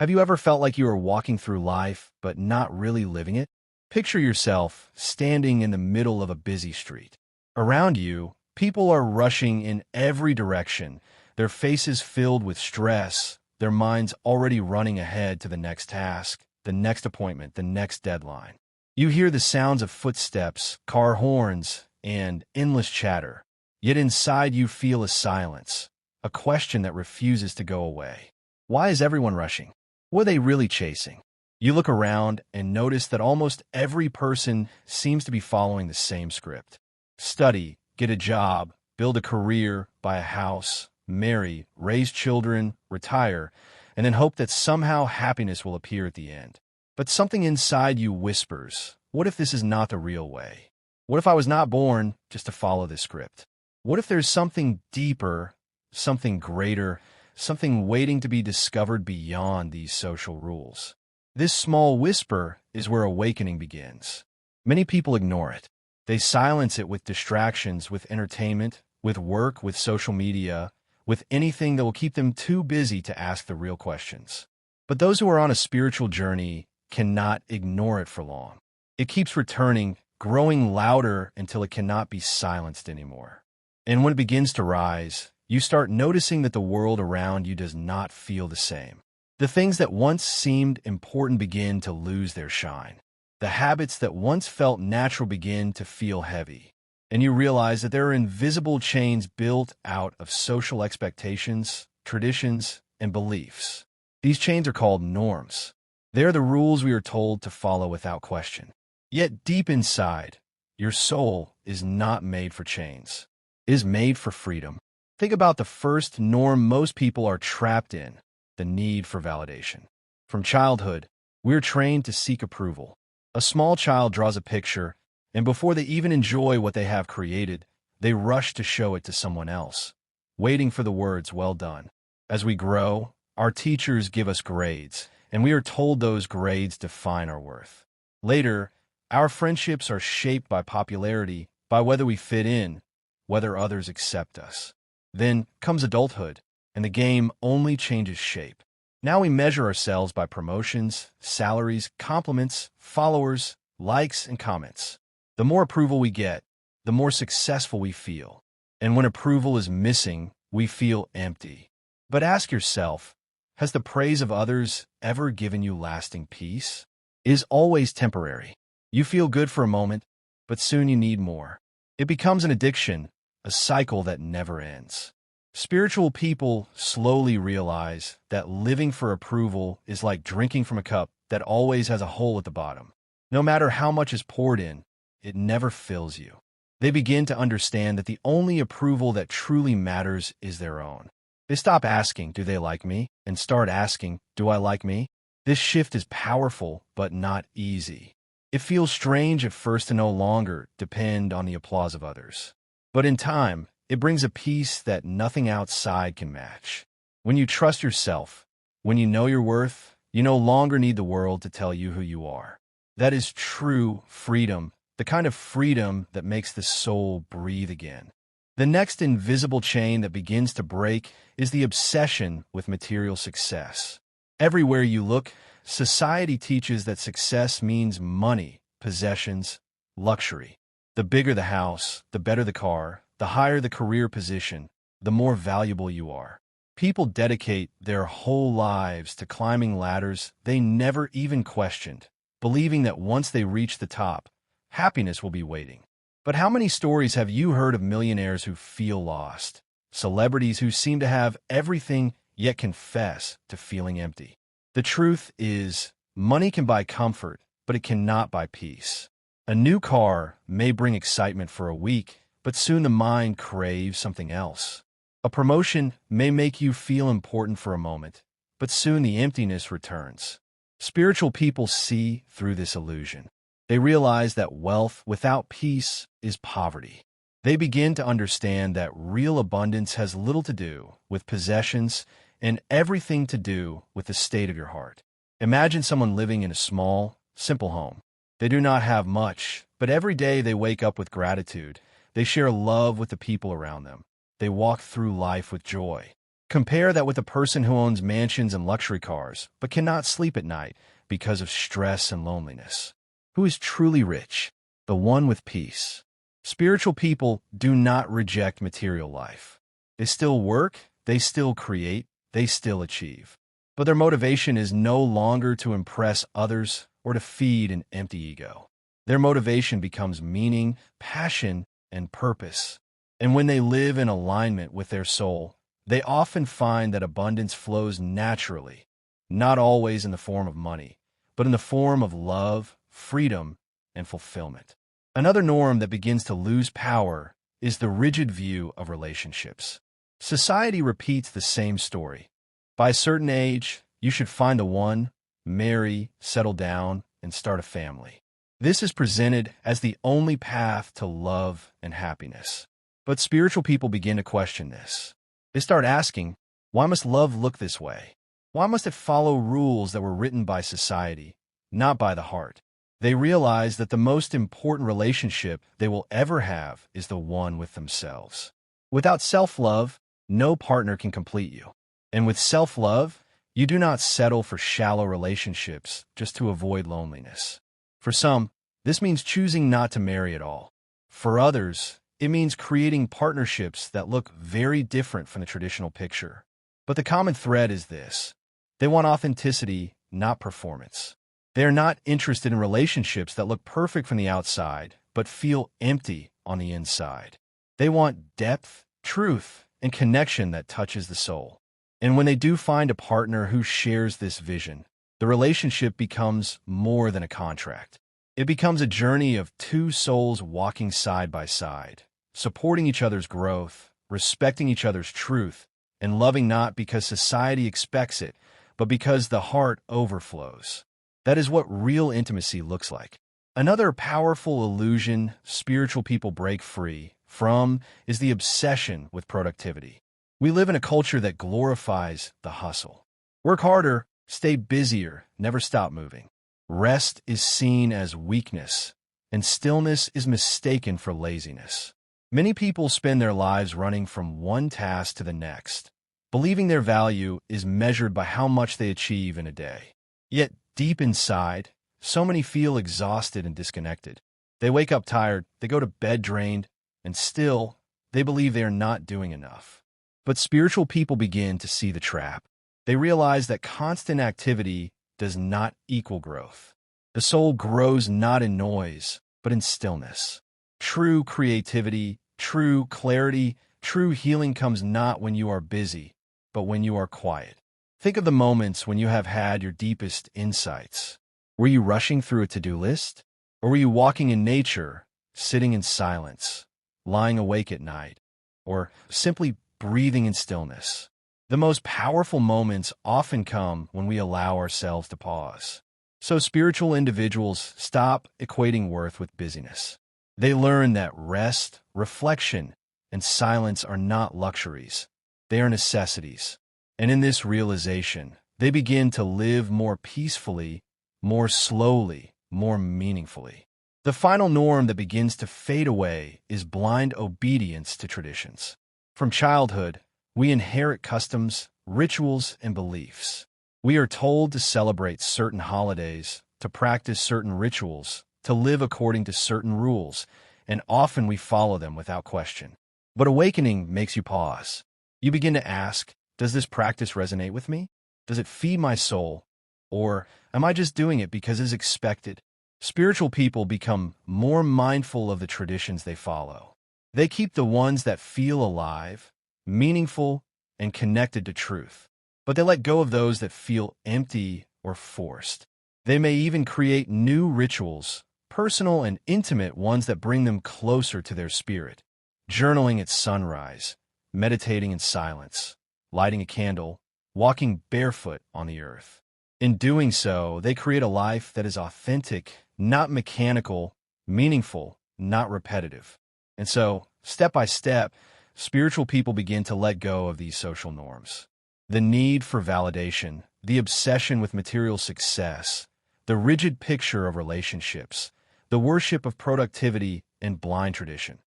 Have you ever felt like you were walking through life, but not really living it? Picture yourself standing in the middle of a busy street. Around you, people are rushing in every direction, their faces filled with stress, their minds already running ahead to the next task, the next appointment, the next deadline. You hear the sounds of footsteps, car horns, and endless chatter. Yet inside you feel a silence, a question that refuses to go away. Why is everyone rushing? What are they really chasing? You look around and notice that almost every person seems to be following the same script. Study, get a job, build a career, buy a house, marry, raise children, retire, and then hope that somehow happiness will appear at the end. But something inside you whispers, what if this is not the real way? What if I was not born just to follow this script? What if there's something deeper, something greater, something waiting to be discovered beyond these social rules? This small whisper is where awakening begins. Many people ignore it. They silence it with distractions, with entertainment, with work, with social media, with anything that will keep them too busy to ask the real questions. But those who are on a spiritual journey cannot ignore it for long. It keeps returning, growing louder until it cannot be silenced anymore. And when it begins to rise, you start noticing that the world around you does not feel the same. The things that once seemed important begin to lose their shine. The habits that once felt natural begin to feel heavy. And you realize that there are invisible chains built out of social expectations, traditions, and beliefs. These chains are called norms. They are the rules we are told to follow without question. Yet deep inside, your soul is not made for chains. It is made for freedom. Think about the first norm most people are trapped in, the need for validation. From childhood, we're trained to seek approval. A small child draws a picture, and before they even enjoy what they have created, they rush to show it to someone else, waiting for the words, "well done." As we grow, our teachers give us grades, and we are told those grades define our worth. Later, our friendships are shaped by popularity, by whether we fit in, whether others accept us. Then comes adulthood, and the game only changes shape. Now we measure ourselves by promotions, salaries, compliments, followers, likes, and comments. The more approval we get, the more successful we feel. And when approval is missing, we feel empty. But ask yourself, has the praise of others ever given you lasting peace? It is always temporary. You feel good for a moment, but soon you need more. It becomes an addiction, a cycle that never ends. Spiritual people slowly realize that living for approval is like drinking from a cup that always has a hole at the bottom. No matter how much is poured in, it never fills you. They begin to understand that the only approval that truly matters is their own. They stop asking, "Do they like me?" and start asking, "Do I like me?" This shift is powerful, but not easy. It feels strange at first to no longer depend on the applause of others. But in time, it brings a peace that nothing outside can match. When you trust yourself, when you know your worth, you no longer need the world to tell you who you are. That is true freedom, the kind of freedom that makes the soul breathe again. The next invisible chain that begins to break is the obsession with material success. Everywhere you look, society teaches that success means money, possessions, luxury. The bigger the house, the better the car, the higher the career position, the more valuable you are. People dedicate their whole lives to climbing ladders they never even questioned, believing that once they reach the top, happiness will be waiting. But how many stories have you heard of millionaires who feel lost? Celebrities who seem to have everything yet confess to feeling empty? The truth is, money can buy comfort, but it cannot buy peace. A new car may bring excitement for a week, but soon the mind craves something else. A promotion may make you feel important for a moment, but soon the emptiness returns. Spiritual people see through this illusion. They realize that wealth without peace is poverty. They begin to understand that real abundance has little to do with possessions and everything to do with the state of your heart. Imagine someone living in a small, simple home. They do not have much, but every day they wake up with gratitude. They share love with the people around them. They walk through life with joy. Compare that with a person who owns mansions and luxury cars, but cannot sleep at night because of stress and loneliness. Who is truly rich? The one with peace. Spiritual people do not reject material life. They still work, they still create, they still achieve. But their motivation is no longer to impress others or to feed an empty ego. Their motivation becomes meaning, passion, and purpose. And when they live in alignment with their soul, they often find that abundance flows naturally, not always in the form of money, but in the form of love, freedom, and fulfillment. Another norm that begins to lose power is the rigid view of relationships. Society repeats the same story. By a certain age, you should find the one, marry, settle down, and start a family. This is presented as the only path to love and happiness. But spiritual people begin to question this. They start asking, why must love look this way? Why must it follow rules that were written by society, not by the heart? They realize that the most important relationship they will ever have is the one with themselves. Without self-love, no partner can complete you. And with self-love, you do not settle for shallow relationships just to avoid loneliness. For some, this means choosing not to marry at all. For others, it means creating partnerships that look very different from the traditional picture. But the common thread is this. They want authenticity, not performance. They are not interested in relationships that look perfect from the outside, but feel empty on the inside. They want depth, truth, and connection that touches the soul. And when they do find a partner who shares this vision, the relationship becomes more than a contract. It becomes a journey of two souls walking side by side, supporting each other's growth, respecting each other's truth, and loving not because society expects it, but because the heart overflows. That is what real intimacy looks like. Another powerful illusion spiritual people break free from is the obsession with productivity. We live in a culture that glorifies the hustle. Work harder, stay busier, never stop moving. Rest is seen as weakness, and stillness is mistaken for laziness. Many people spend their lives running from one task to the next, believing their value is measured by how much they achieve in a day. Yet, deep inside, so many feel exhausted and disconnected. They wake up tired, they go to bed drained, and still, they believe they are not doing enough. But spiritual people begin to see the trap. They realize that constant activity does not equal growth. The soul grows not in noise, but in stillness. True creativity, true clarity, true healing comes not when you are busy, but when you are quiet. Think of the moments when you have had your deepest insights. Were you rushing through a to-do list? Or were you walking in nature, sitting in silence, lying awake at night, or simply breathing in stillness? The most powerful moments often come when we allow ourselves to pause. So spiritual individuals stop equating worth with busyness. They learn that rest, reflection, and silence are not luxuries. They are necessities. And in this realization, they begin to live more peacefully, more slowly, more meaningfully. The final norm that begins to fade away is blind obedience to traditions. From childhood, we inherit customs, rituals, and beliefs. We are told to celebrate certain holidays, to practice certain rituals, to live according to certain rules, and often we follow them without question. But awakening makes you pause. You begin to ask, does this practice resonate with me? Does it feed my soul? Or am I just doing it because it's expected? Spiritual people become more mindful of the traditions they follow. They keep the ones that feel alive, meaningful, and connected to truth. But they let go of those that feel empty or forced. They may even create new rituals, personal and intimate ones that bring them closer to their spirit. Journaling at sunrise, meditating in silence, lighting a candle, walking barefoot on the earth. In doing so, they create a life that is authentic, not mechanical, meaningful, not repetitive. And so, step by step, spiritual people begin to let go of these social norms. The need for validation, the obsession with material success, the rigid picture of relationships, the worship of productivity and blind tradition.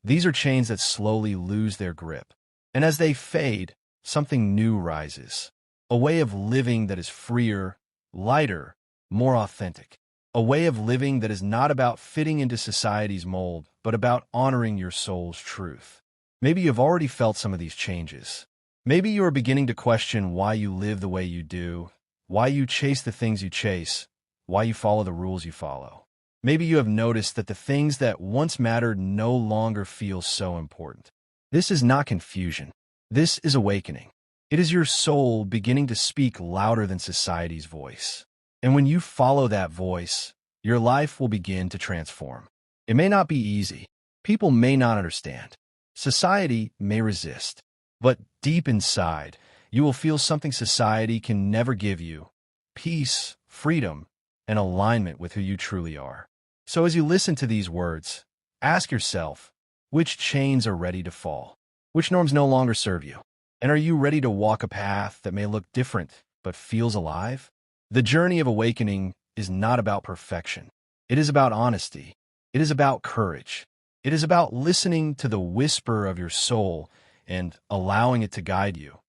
These are chains that slowly lose their grip. And as they fade, something new rises. A way of living that is freer, lighter, more authentic. A way of living that is not about fitting into society's mold, but about honoring your soul's truth. Maybe you've already felt some of these changes. Maybe you are beginning to question why you live the way you do, why you chase the things you chase, why you follow the rules you follow. Maybe you have noticed that the things that once mattered no longer feel so important. This is not confusion. This is awakening. It is your soul beginning to speak louder than society's voice. And when you follow that voice, your life will begin to transform. It may not be easy. People may not understand. Society may resist. But deep inside, you will feel something society can never give you: peace, freedom, and alignment with who you truly are. So as you listen to these words, ask yourself, which chains are ready to fall? Which norms no longer serve you? And are you ready to walk a path that may look different but feels alive? The journey of awakening is not about perfection. It is about honesty. It is about courage. It is about listening to the whisper of your soul and allowing it to guide you,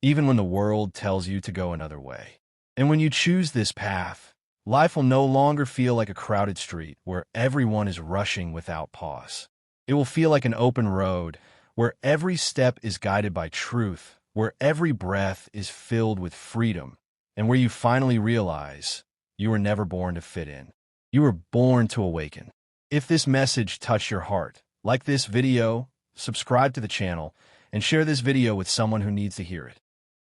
even when the world tells you to go another way. And when you choose this path, life will no longer feel like a crowded street where everyone is rushing without pause. It will feel like an open road where every step is guided by truth, where every breath is filled with freedom, and where you finally realize you were never born to fit in. You were born to awaken. If this message touched your heart, like this video, subscribe to the channel, and share this video with someone who needs to hear it.